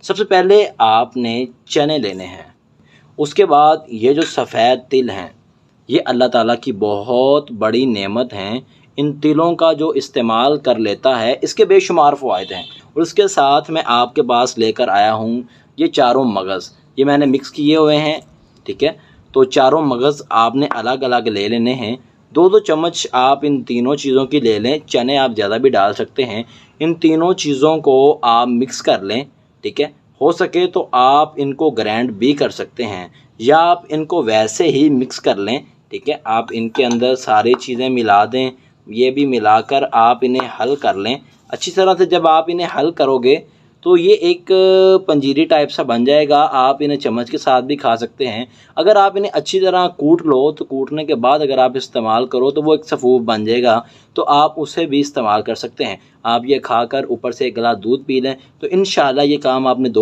सबसे पहले आपने चने लेने हैं। उसके बाद ये जो सफ़ेद तिल हैं, ये अल्लाह ताला की बहुत बड़ी नेमत हैं। इन तिलों का जो इस्तेमाल कर लेता है इसके बेशुमार फ़वाइद हैं। और उसके साथ मैं आपके पास लेकर आया हूँ ये चारों मगज़, ये मैंने मिक्स किए हुए हैं, ठीक है। तो चारों मगज़ आपने अलग अलग ले लेने हैं। 2-2 चम्मच आप इन तीनों चीज़ों की ले लें, चने आप ज़्यादा भी डाल सकते हैं। इन तीनों चीज़ों को आप मिक्स कर लें, ठीक है। हो सके तो आप इनको ग्राइंड भी कर सकते हैं या आप इनको वैसे ही मिक्स कर लें, ठीक है। आप इनके अंदर सारी चीज़ें मिला दें, ये भी मिलाकर आप इन्हें हल कर लें अच्छी तरह से। जब आप इन्हें हल करोगे तो ये एक पंजीरी टाइप सा बन जाएगा। आप इन्हें चम्मच के साथ भी खा सकते हैं। अगर आप इन्हें अच्छी तरह कूट लो तो कूटने के बाद अगर आप इस्तेमाल करो तो वो एक सफ़ूफ बन जाएगा, तो आप उसे भी इस्तेमाल कर सकते हैं। आप ये खाकर ऊपर से एक गिलास दूध पी लें तो इंशाल्लाह ये काम आपने 2